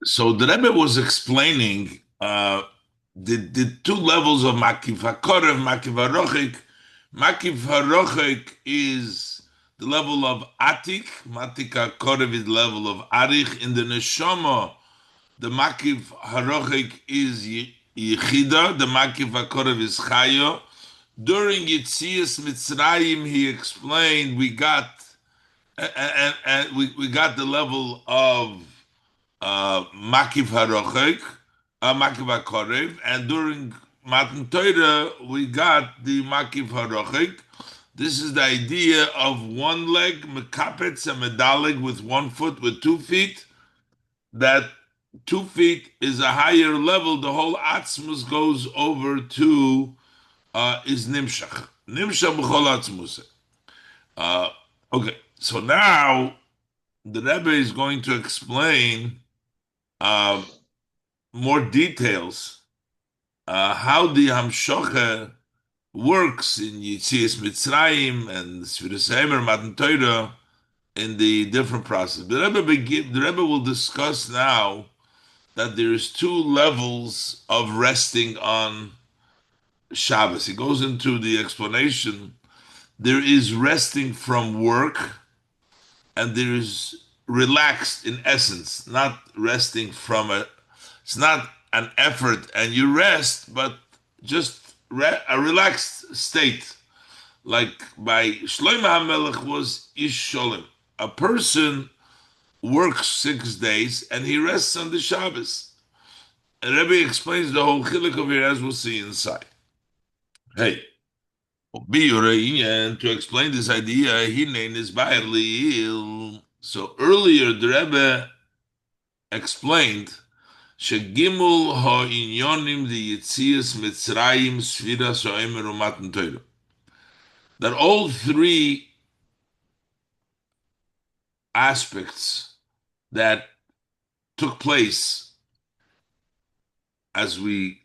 So the Rebbe was explaining the two levels of Makiv HaKorev, Makiv HaRochik. Makiv HaRochik is the level of Atik. Matik HaKorev is the level of Arich. In the Neshama, the Makiv HaRochik is Yechida. The Makiv HaKorev is Chayo. During Yitzias Mitzrayim, he explained we got we got the level of Makiv Harochek, Makiv HaKorev, and during Matan Torah we got the Makiv Harochek. This is the idea of one leg, Mekapetz and Medaleg with 1 foot, with 2 feet. That 2 feet is a higher level. The whole Atzmus goes over to is Nimshach. Nimshach b'chol Atzmus. Okay, so now the Rebbe is going to explain uh, more details how the Hamshocha works in Yitzias Mitzrayim and Sfiras Eimer Matan Torah in the different process. The Rebbe will discuss now that there's two levels of resting on Shabbos. He goes into the explanation. There is resting from work, and there is relaxed in essence, not resting from a. It's not an effort and you rest, but just a relaxed state. Like by Shlomo HaMelech was Ish Sholem. A person works 6 days and he rests on the Shabbos. And Rebbe explains the whole chiluk of here as we'll see inside. Hey, to explain this idea, he named is Bayer. So earlier the Rebbe explained Shegimul ha'inyonim the Yitzias Mitzrayim Sfiras Ha'emer Umatan Torah. That all three aspects that took place as we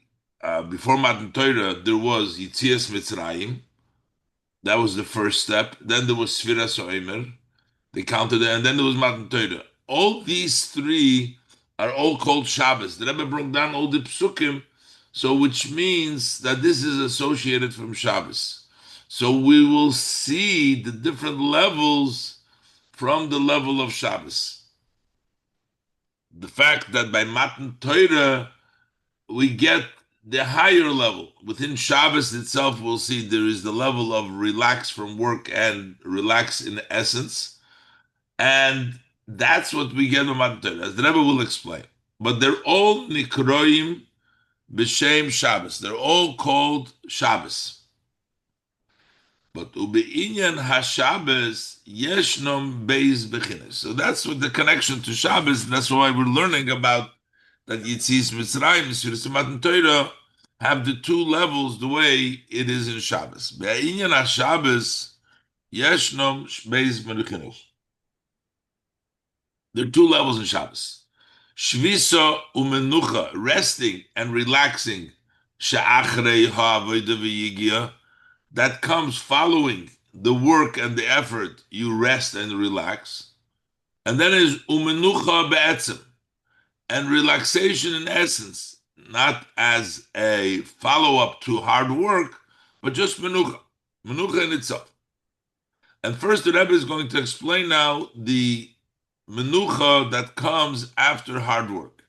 before Matan Torah, there was Yitzias Mitzrayim. That was the first step. Then there was Sfiras Ha'emer. They counted it, and then there was Matan Torah. All these three are all called Shabbos. The Rebbe broke down all the psukim, so which means that this is associated from Shabbos. So we will see the different levels from the level of Shabbos. The fact that by Matan Torah we get the higher level. Within Shabbos itself, we'll see there is the level of relax from work and relax in essence. And that's what we get on Matan Torah, as the Rebbe will explain. But they're all Nikroim B'Shem Shabbos. They're all called Shabbos. But Ube'inyan HaShabbos Yeshnom Beis Bechines. So that's what the connection to Shabbos. That's why we're learning about that Yitzis Mitzrayim, Sfiras Matan Torah, have the two levels the way it is in Shabbos. Be'inyan HaShabbos Yeshnom Beis Bechines. There are two levels in Shabbos. Shvisa umenucha, resting and relaxing, she'achrei ha'avodah v'yigia, that comes following the work and the effort, you rest and relax. And then is umenucha be'etzem, and relaxation in essence, not as a follow-up to hard work, but just menucha in itself. And first the Rebbe is going to explain now the menucha that comes after hard work.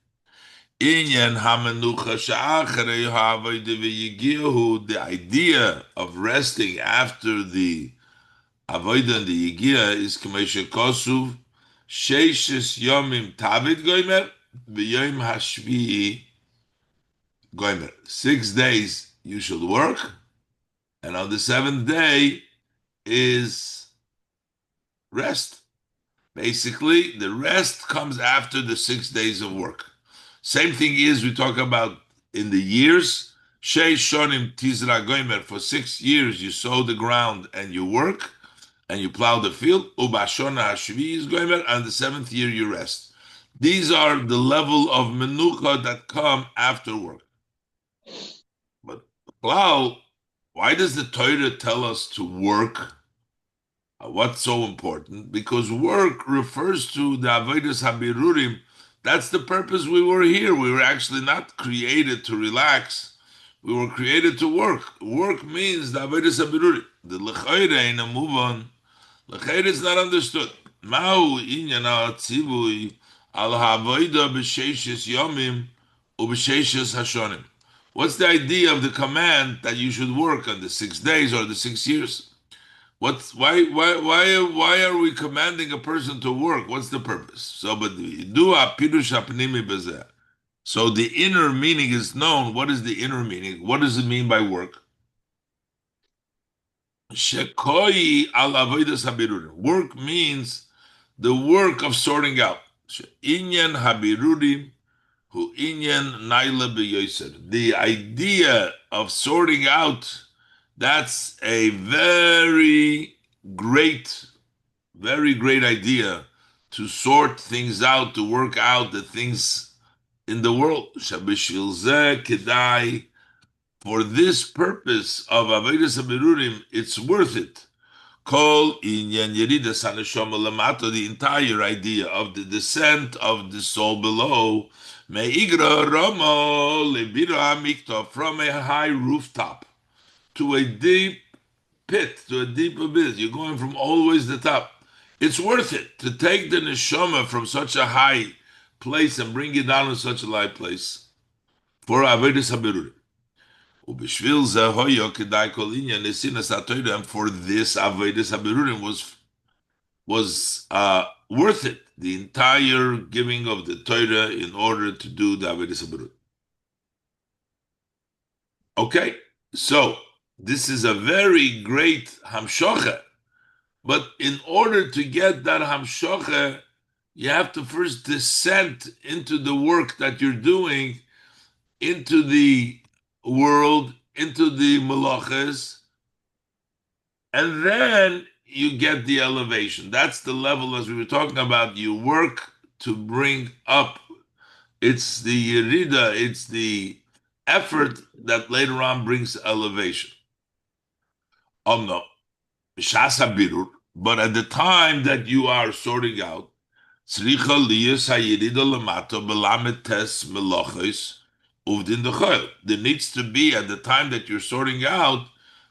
Inyan hamenucha she'achrei ha'avodah v'yigiahu, the idea of resting after the avodah and the yigia is k'mei shekosuv sheishes yomim tavid goimer v'yom hashvi'i goimer. 6 days you should work, and on the 7th day is rest. Basically, the rest comes after the 6 days of work. Same thing is we talk about in the years. Shei shonim tizra goimer. For 6 years you sow the ground and you work and you plow the field. Ubashona hashvi is goimer. And the 7th year you rest. These are the level of menucha that come after work. But plow, why does the Torah tell us to work? What's so important? Because work refers to the avodas habirurim, That's the purpose we were here. We were actually not created to relax. We were created to work. Work means the avodas habiruri. The lechaira in a move on. Lechaira is not understood. Ma'u inyan ha'tzivui al ha'avoda b'sheishes yomim u'b'sheishes hashonim. What's the idea of the command that you should work on the 6 days or the 6 years? Why are we commanding a person to work? What's the purpose? So, but do a pirush hapnimi bezeh. So the inner meaning is known. What is the inner meaning? What does it mean by work? Shekoi al avodas habirurim. Work means the work of sorting out. Inyan habirurim hu inyan naila beyoser. The idea of sorting out, that's a very great idea to sort things out, to work out the things in the world. Shabishil zeh kedai. For this purpose of avodas habirurim, it's worth it. Kol inyan yeridas haneshama lamato, the entire idea of the descent of the soul below, meigra ramo lebira mikta, from a high rooftop to a deep pit, to a deep abyss. You're going from always the top. It's worth it to take the neshama from such a high place and bring it down to such a low place for avodas habirurim. And for this avodas habirurim was worth it. The entire giving of the Torah in order to do the avodas habirurim. Okay, so this is a very great hamshocha, but in order to get that hamshocha, you have to first descend into the work that you're doing, into the world, into the malachas, and then you get the elevation. That's the level, as we were talking about. You work to bring up. It's the yerida, it's the effort that later on brings elevation. No, b'shas habirur. But at the time that you are sorting out, tzricha liyas hayirida lamato belamet tes melachos uvdin dechol. There needs to be, at the time that you're sorting out,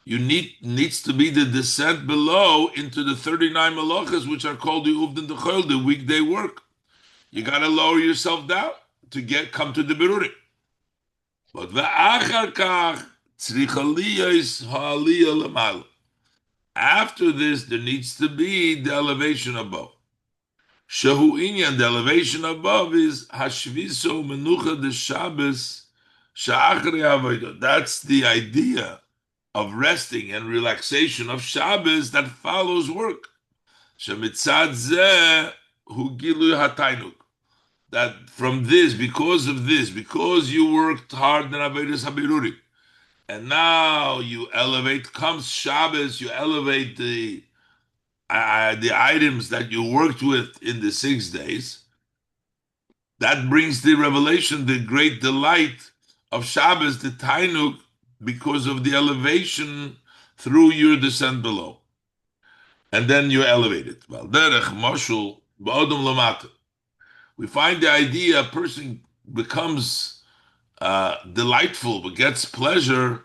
needs to be the descent below into the 39 melachos, which are called the uvdin dechol, the weekday work. You got to lower yourself down to come to the birurim. But ve'achar kach tzricha liyas ha'aliyah lemala. After this, there needs to be the elevation above. Shehu inyan, the elevation above is hashviso menucha de Shabbos sha'achrei avodah. That's the idea of resting and relaxation of Shabbos that follows work. Shemitzad zeh hu giluy hatainuk. That from this, because you worked hard in avodas habirurim, and now you elevate. Comes Shabbos, you elevate the items that you worked with in the 6 days. That brings the revelation, the great delight of Shabbos, the Tainuk, because of the elevation through your descent below. And then you elevate it. We find the idea a person becomes delightful, but gets pleasure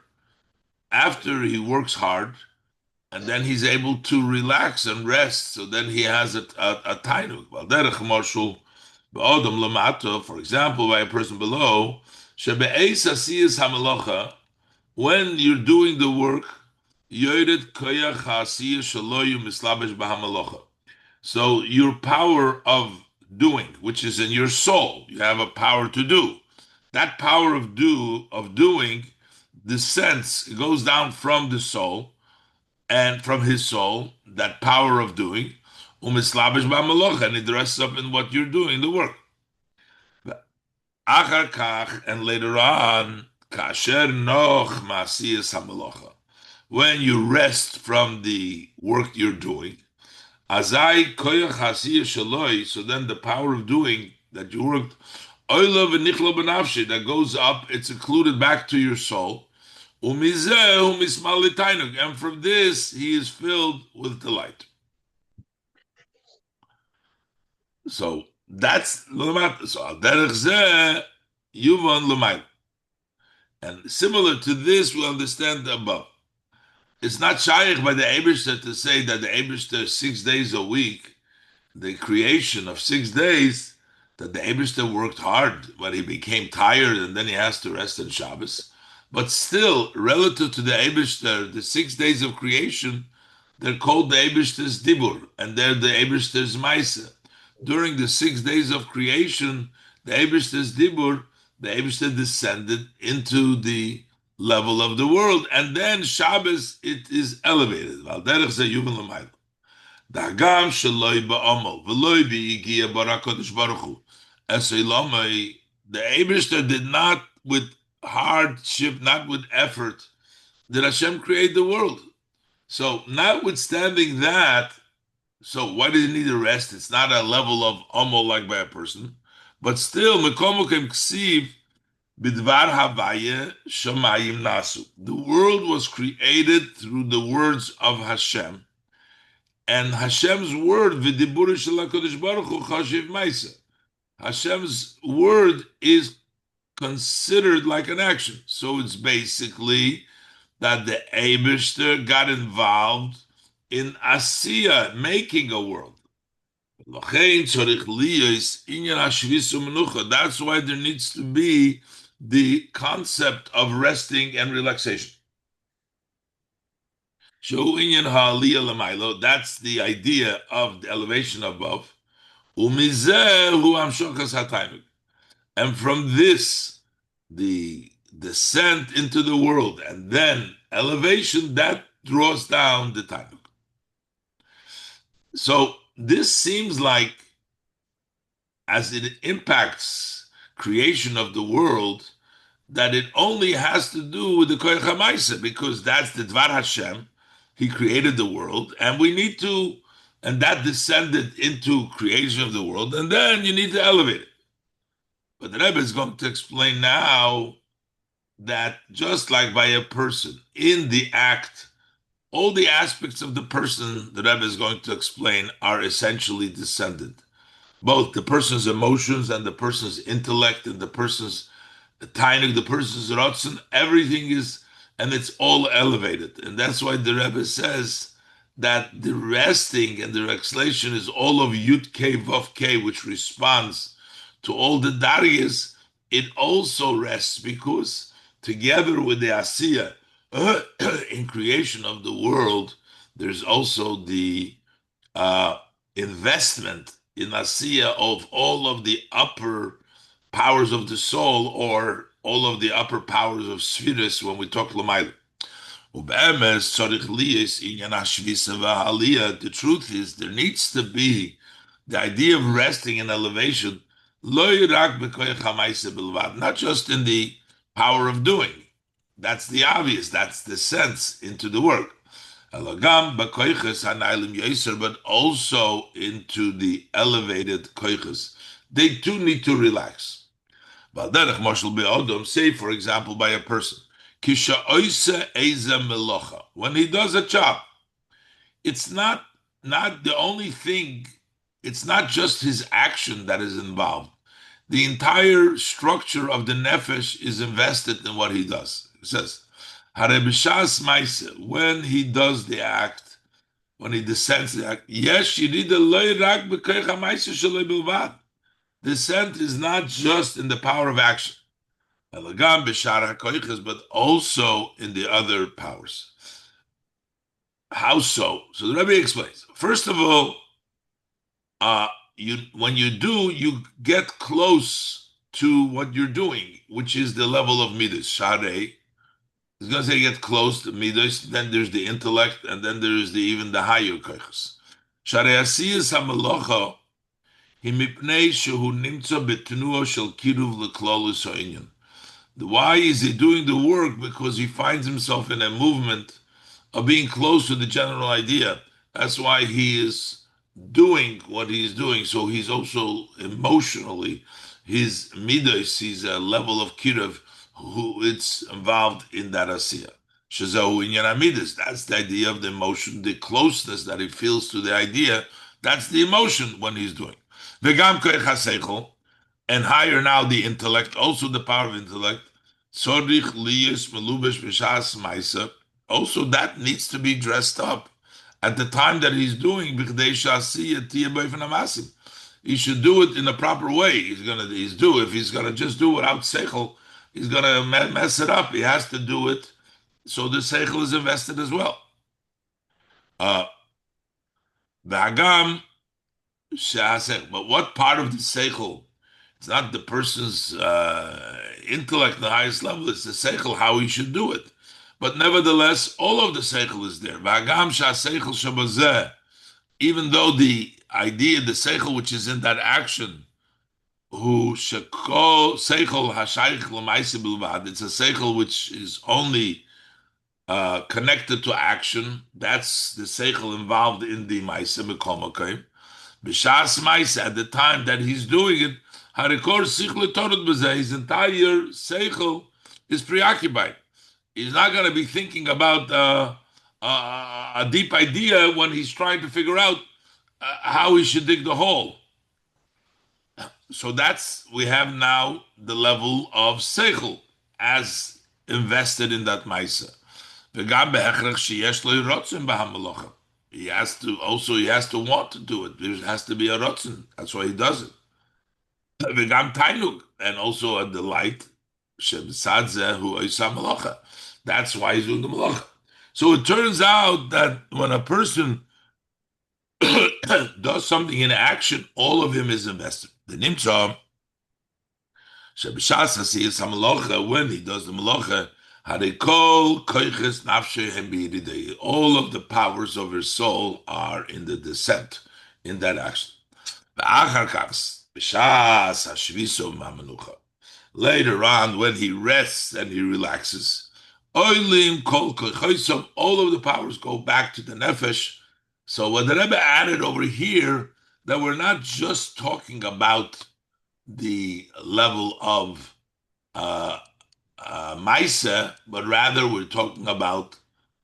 after he works hard, and then he's able to relax and rest. So then he has a tainuk. For example, by a person below, when you're doing the work, so your power of doing, which is in your soul, you have a power to do. That power of doing, the sense, it goes down from the soul, and from his soul, that power of doing, and it dresses up in what you're doing, the work. And later on, when you rest from the work you're doing, so then the power of doing that you worked, that goes up, it's included back to your soul. And from this, he is filled with delight. So That's l'mata. So al derech zeh yuvan l'mayla. And similar to this, we understand the above. It's not shaykh by the Eibishter to say that the Eibishter 6 days a week, the creation of 6 days, that the Eibishter worked hard, but he became tired and then he has to rest on Shabbos. But still, relative to the Eibishter, the 6 days of creation, they're called the Eibishter's Dibur, and they're the Eibishter's Maisa. During the 6 days of creation, the Eibishter's Dibur, the Eibishter descended into the level of the world, and then Shabbos, it is elevated. Dagam sheloi ba'amal, v'loi bi'igia barakodesh baruch hu. Esoilamai, the Eibishter did not with hardship, not with effort, did Hashem create the world. So, notwithstanding that, so why does he need a rest? It's not a level of amal like by a person, but still, mekomokem ksiv bidvar havaya shamayim nasu. The world was created through the words of Hashem, and Hashem's word v'dibur shel HaKadosh Baruch Hu chashiv ma'isa. Hashem's word is considered like an action. So it's basically that the Eibishter got involved in Asiya, making a world. That's why there needs to be the concept of resting and relaxation. That's the idea of the elevation above. And from this, the descent into the world and then elevation, that draws down the tainuk. So this seems like, as it impacts creation of the world, that it only has to do with the Koyach HaMaisa, because that's the Dvar Hashem. He created the world, and we need to, and that descended into creation of the world, and then you need to elevate it. But the Rebbe is going to explain now that just like by a person, in the act, all the aspects of the person, the Rebbe is going to explain, are essentially descended. Both the person's emotions and the person's intellect and the person's tainuk, the person's rotzen, everything is, and it's all elevated. And that's why the Rebbe says that the resting and the relaxation is all of Yud K Vav K, which responds to all the Daryas. It also rests because together with the Asiya in creation of the world, there's also the investment in Asiya of all of the upper powers of the soul, or all of the upper powers of Sfiris when we talk Lamayla. The truth is, there needs to be the idea of resting and elevation, not just in the power of doing. That's the obvious, that's the sense into the work. But also into the elevated koiches. They too need to relax. Say, for example, by a person, when he does a job, it's not the only thing, it's not just his action that is involved. The entire structure of the nefesh is invested in what he does. It says, when he does the act, when he descends the act, yes, you need a descent is not just in the power of action, but also in the other powers. How so? So the Rebbe explains. First of all, when you do, you get close to what you're doing, which is the level of midas. Sharei is going to say get close to midas. Then there's the intellect, and then there's even the higher koiches. Sharei asiyas hamalocha himipnei shehu nimtza betnuah shel kiruv leklolus ha'inyan. Why is he doing the work? Because he finds himself in a movement of being close to the general idea. That's why he is doing what he's doing. So he's also emotionally, his midas, he's a level of kiruv who it's involved in that asiya. Shazahu inyan midas. That's the idea of the emotion, the closeness that he feels to the idea. That's the emotion when he's doing. V'gam koich haseichel, and higher now the intellect, also the power of intellect. Tzorich liyus melubesh b'shas ma'isa. Also, that needs to be dressed up at the time that he's doing b'chdei sha'asiyah tiyeh b'ofen hamasim. He should do it in a proper way. If he's gonna just do it without seichel, he's gonna mess it up. He has to do it so the seichel is invested as well. V'hagam she'asech. But what part of the seichel? It's not the person's intellect, the highest level. It's the seichel, how he should do it. But nevertheless, all of the seichel is there. V'hagam she'aseichel shebazeh. Even though the idea, the seichel which is in that action, who shekol seichel hashayich l'maisa bilvad. It's a seichel which is only connected to action. That's the seichel involved in the maisa mekomakim. B'shas maisa, at the time that he's doing it, harikor sichel torut b'zeh. His entire seichel is preoccupied. He's not going to be thinking about a deep idea when he's trying to figure out how he should dig the hole. So we have now the level of seichel as invested in that maisa. He has to want to do it. There has to be a rotzen. That's why he does it. And also a delight. That's why he's doing the malacha. So it turns out that when a person does something in action, all of him is invested. The nimtza, when he does the malacha, all of the powers of his soul are in the descent, in that action. Later on, when he rests and he relaxes, all of the powers go back to the nefesh. So what the Rebbe added over here, that we're not just talking about the level of Maisa, but rather we're talking about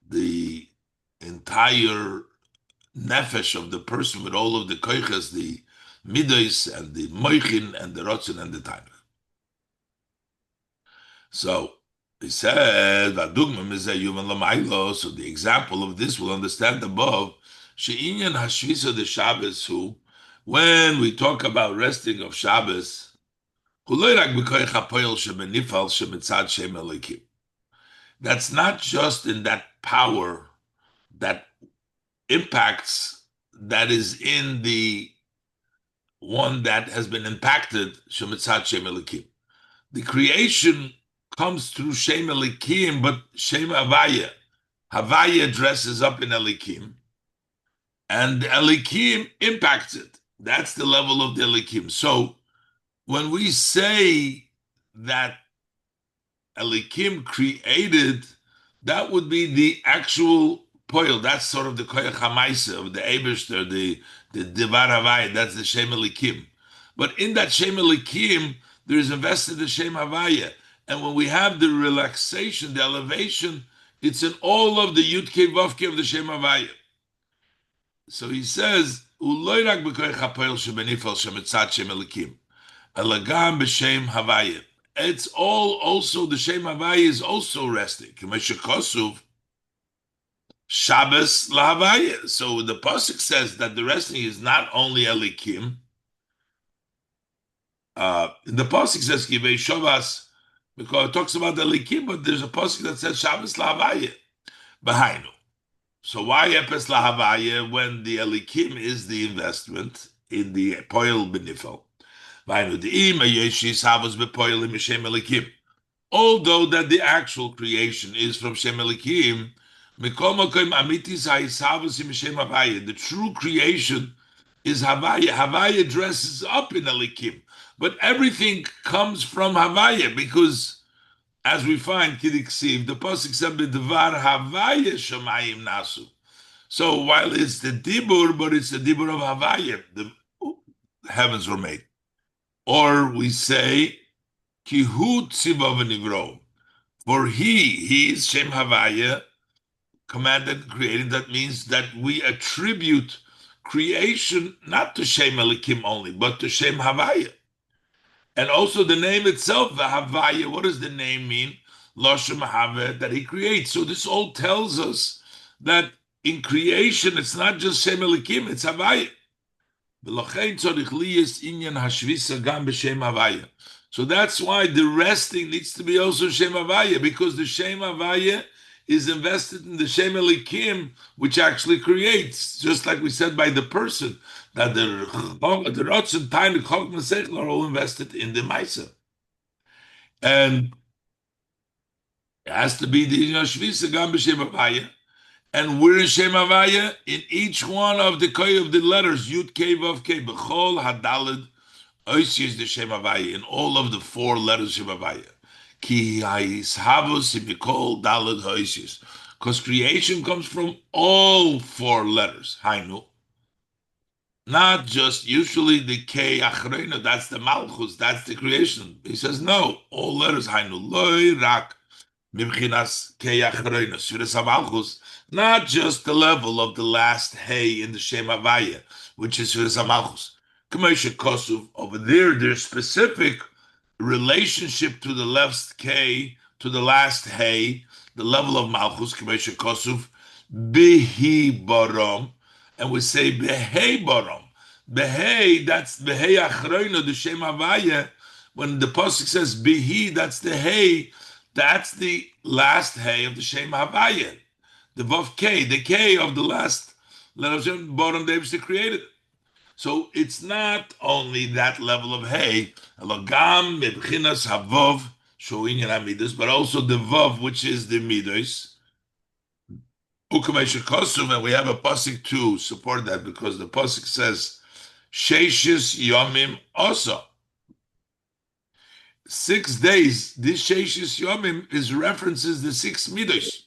the entire nefesh of the person with all of the koiches, the midos and the moichin and the rotzen and the tainach. So he said, so the example of this, we'll understand above, she'inyan hashvisa de Shabbos, who, when we talk about resting of Shabbos, that's not just in that power that impacts, that is in the one that has been impacted, the creation comes through Shem Elikim, but Shem Havaya. Havaya dresses up in Elikim, and Elikim impacts it. That's the level of the Elikim. So when we say that Elikim created, that would be the actual poil. That's sort of the koyach hamaisa of the Eibishter, the Devar Havaya. That's the Shem Elikim. But in that Shem Elikim, there is invested the Shem Havaya. And when we have the relaxation, the elevation, it's in all of the Yud-Kei Vav-Kei of the Shem Havaya. So he says, Uloy rak b'koyach hapoil shebenifal shemetzat Shem Elikim. Elagam b'Shem Havaya. It's all also, the Shem Havaya is also resting. K'meshikosuv Shabbos lahavaya. So the pasuk says that the resting is not only Elikim. The pasuk says Kivei Shavas, because it talks about Elikim, but there's a pasuk that says Shabbos lahavaya. Behind. So why Epes lahavaya when the Elikim is the investment in the poil benifel? Although that the actual creation is from Shem Elikim, the true creation is Havaya. Havaya dresses up in Elikim, but everything comes from Havaya, because as we find Kidiksiv, the pasuk said B'Dvar Havaya Shamayim Nasu. So while it's the Dibur, but it's the Dibur of Havaya, the heavens were made. Or we say, Kihu Tziva v'Nivro, for he is Shem Havaya, commanded, created. That means that we attribute creation, not to Shem Elikim only, but to Shem Havaya. And also the name itself, the Havaya, what does the name mean? Loshem Haveh, that he creates. So this all tells us that in creation, it's not just Shem Elikim, it's Havaya. So that's why the resting needs to be also Shem Havaya, because the Shem Havaya is invested in the Shem Elikim, which actually creates, just like we said by the person, that the Rotz and Tain, the Chok and Seichel are all invested in the Maisa. And it has to be the Shvisa Gam B'Shem Havaya. And we're in Shem Havaya in each one of the Koy of the letters, Yud Kei Vav Kei, B'chol Hadalid, Oisi is the Shem Havaya, in all of the 4 letters of Shem Havaya. Ki Ha'ishavos B'chol Dalid Ha'oisius. Because creation comes from all 4 letters, Hainu. Not just usually the Kei Achreina, that's the Malchus, that's the creation. He says, no, all letters, Hainu. Loi Rak. Mibchinas Kei Achreina, Sfiras HaMalchus. Not just the level of the last Hey in the Shem Havaya, which is Sfiras HaMalchus. Kamesha Kosuv, over there, there's specific relationship to the left K, to the last Hey, the level of Malchus, Kamesha Kosuv, Bihi Barom, and we say Behei Barom. Behei, that's Behei Achreina, the Shem Havaya. When the Pasuk says Bihi, that's the Hey, that's the last Hey of the Shem Havaya. The Vav K, the K of the last letter of Shem, bottom Davis created. So it's not only that level of Hey, Elogam Mebchinas Havav Shoinyan Hamidus, but also the Vav, which is the Midos. Ukamesha Kosum, and we have a pasuk to support that because the pasuk says Sheishis Yomim also. 6 days. This Sheishis Yomim is references the 6 Midos.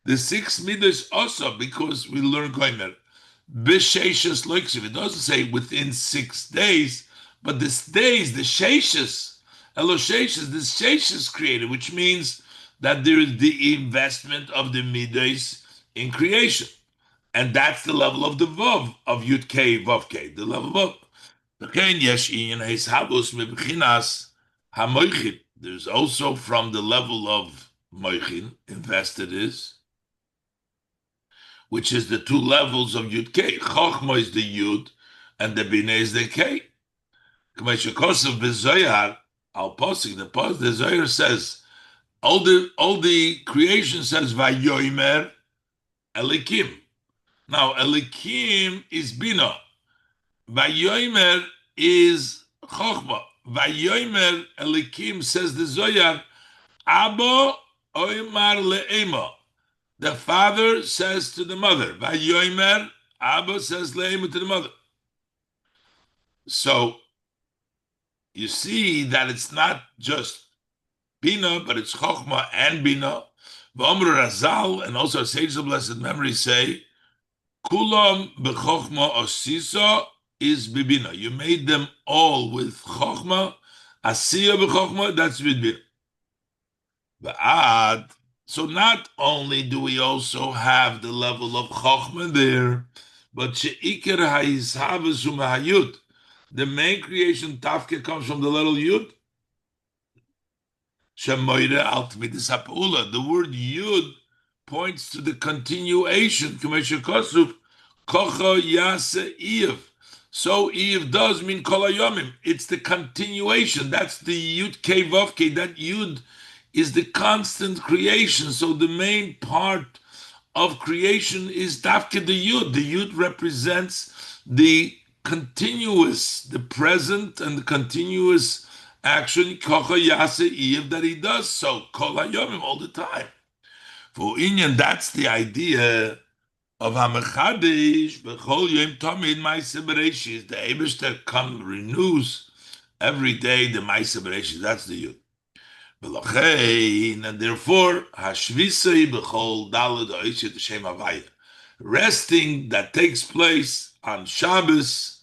The 6 Midos also, because we learn Goimer. B'Sheishis Loiksiv. It doesn't say within 6 days, but this days, the Sheishis, Elo Sheishis, the Sheishis created, which means that there is the investment of the Midos in creation. And that's the level of the Vav, of Yud Kei, Vav Kei, the level of Vav. There's also from the level of Moichin, invested is, which is the 2 levels of Yud Kei. Chochma is the Yud, and the Binah is the Kei. K'meshakosov b'Zoyar, al Posik, the Zoyar says, all the creation says, Vayomer Elikim. Now, Elikim is Bina. Vayomer is Chochma. Vayomer Elikim, says the Zoyar, Abo Oymar Le'ema. The father says to the mother, Vayomer, Abba says Le'ema to the mother. So, you see that it's not just Bina, but it's Chochma and Bina. V'omru Razal, and also sages of blessed memory say, Kulam b'Chochma Osiso is Bibina. You made them all with Chochma. Asiya b'Chochma, that's with Bina. V'ad. So not only do we also have the level of Chochma there, but She'ikar ha'izhavas u'mahayut. The main creation, Tafke, comes from the little Yud. Shemoire al Tmidis ha'pa'ula. The word Yud points to the continuation. K'mesha Kosuf, Kocho Yase Eiv. So Eiv does mean Kol HaYomim. It's the continuation. That's the Yud Kei Vav Kei. That Yud is the constant creation. So the main part of creation is Dafke the Yud. The Yud represents the continuous, the present and the continuous action, Kocha Yase Eiv, that he does so, Kol HaYomim, all the time. For Inyan, that's the idea of HaMechadish, B'chol Yom Tamid Ma'aseh Bereshis. The Eibishter renews every day the Ma'aseh Bereshis. That's the Yud. And therefore, Hashvisei B'chol Daled Ha'ishet Shem Havaya. Resting that takes place on Shabbos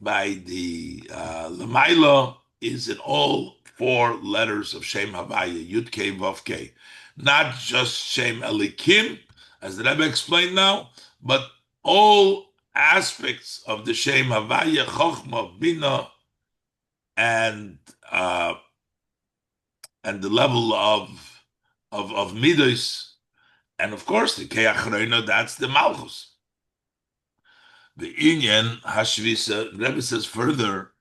by the Lamaila is in all 4 letters of Shem Havaya, Yud Kei Vav Kei. Not just Shem Elikim, as the Rebbe explained now, but all aspects of the Shem Havaya, Chochma, Bina, and uh, and the level of Midos, and of course the Keach, that's the Malchus. The Inyan Hashvisa, Rebbe says further,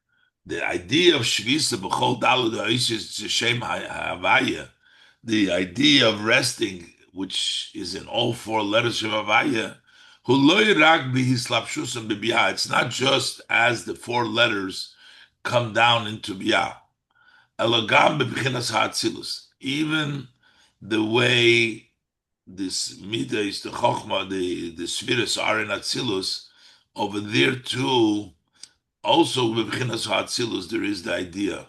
the idea of Shvisa b'chol daled ha'ishes Shem Havaya, the idea of resting, which is in all four letters of Havaya, hu lo yirak b'hislapshus and b'biyah. It's not just as the four letters come down into biyah. Elagam b'bchinas ha'atzilus. Even the way this midas, the chokhmah, the spheres are in atzilus, over there too, also b'bchinas ha'atzilus, there is the idea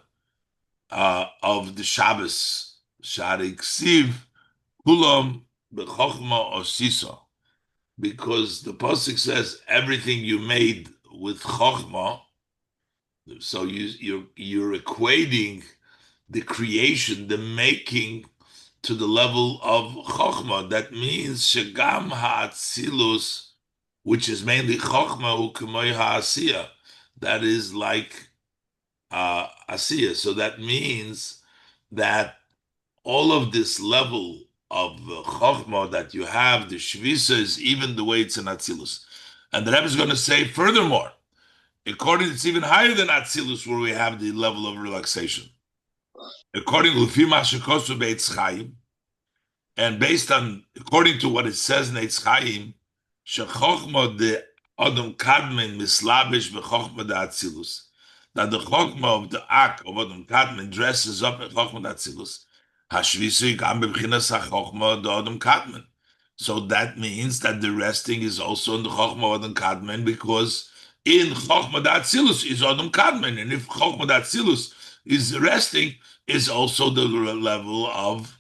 of the Shabbos, Sharik Siv, Kulam b'chokhmah osisa, because the pasuk says everything you made with chokhmah. So you're equating the creation, the making, to the level of chokhmah. That means shegam ha'atzilus, which is mainly chokhmah u'k'moy ha'asiyah. That is like asiyah. So that means that all of this level of chokhmah that you have, the shvisa, is even the way it's in atzilus. And the Rebbe is going to say furthermore, according, it's even higher than atzilus, where we have the level of relaxation. According to Lefima Shekosu Beitz Chaim, and based on, according to what it says in Eitz Chaim, shechochma de Adam Kadmon mislabish bechochma de Atzilus, that the chochma of the Ak of Adam Kadmon dresses up in chochma de Atzilus. Hashvisui gam bebchinas hachochma de Adam Kadmon. So that means that the resting is also in the chochma of Adam Kadmon, because in chochma de Atzilus is Adam Kadmon, and if chochma de Atzilus is resting, is also the level of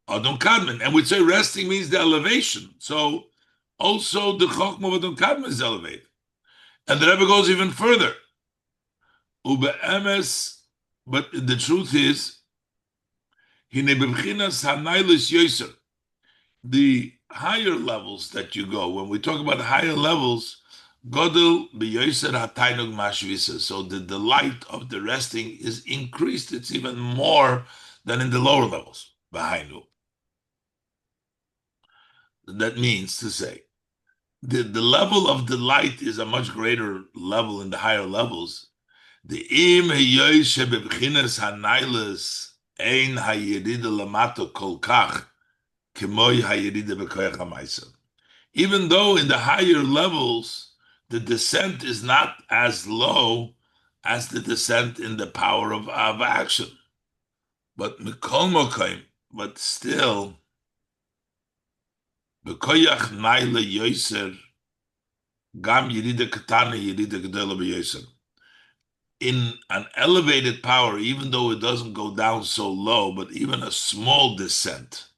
Adam Kadmon. And we'd say resting means the elevation. So also the Chokhmah of Adam Kadmon is elevated. And the Rebbe goes even further. Ube'emes, but the truth is, Hine b'bchinas hanailis yoser, the higher levels that you go, when we talk about higher levels, Godel b'yoser hatainug mashvisa. So the delight of the resting is increased. It's even more than in the lower levels. B'hainu. That means to say, the level of delight is a much greater level in the higher levels. The im heyoyshe bebchinas hanailas ein hayirida lamato kol kach kemoy hayirida bekoyach hamaisa. Even though in the higher levels the descent is not as low as the descent in the power of action, but mikol mokaim, but still bekoyach naila yoyser gam yirida katana yirida gedela b'yoser. In an elevated power, even though it doesn't go down so low, but even a small descent,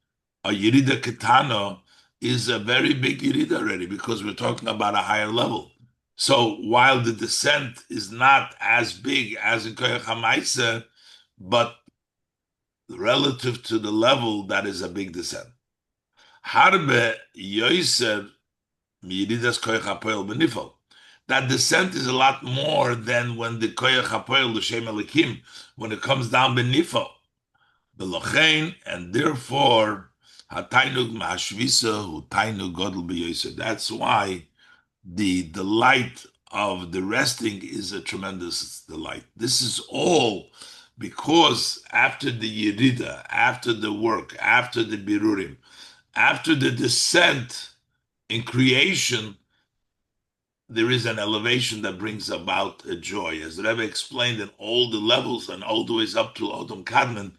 a yirida katana is a very big yirida already, because we're talking about a higher level. So while the descent is not as big as in Koyach HaMaisa, but relative to the level, that is a big descent. Harbe yoyser miyiridas Koyach HaPoel benifal. That descent is a lot more than when the Koyach HaPoel l'Shem Elikim, when it comes down benifal, belochein, and therefore hatainug ma'ashvisa hu tainug godel b'yoser. That's why the delight of the resting is a tremendous delight. This is all because after the Yerida, after the work, after the Birurim, after the descent in creation, there is an elevation that brings about a joy. As the Rebbe explained, in all the levels and all the ways up to Odom Kadmon,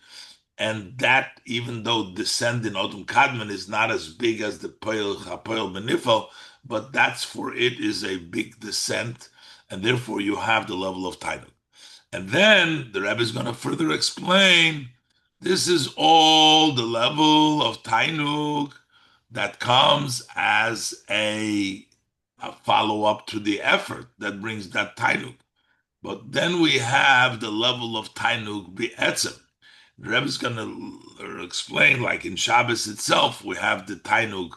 and that even though descent in Odom Kadmon is not as big as the Poel HaPoel Benifel, but that's for it is a big descent, and therefore you have the level of Tainug. And then the Rebbe is going to further explain, this is all the level of Tainug that comes as a follow-up to the effort that brings that Tainug. But then we have the level of Tainug Be'etzem. The Rebbe is going to explain, like in Shabbos itself, we have the Tainug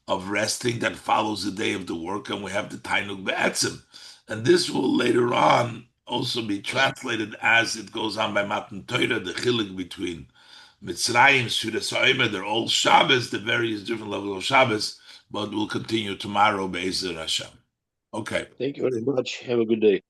of resting that follows the day of the work, and we have the Tainug Be'etzim. And this will later on also be translated as it goes on by Matan Torah, the chilik between Mitzrayim, Sudas Ha'omer, they're all Shabbos, the various different levels of Shabbos, but we'll continue tomorrow, Be'ezer Hashem. Okay. Thank you very much. Have a good day.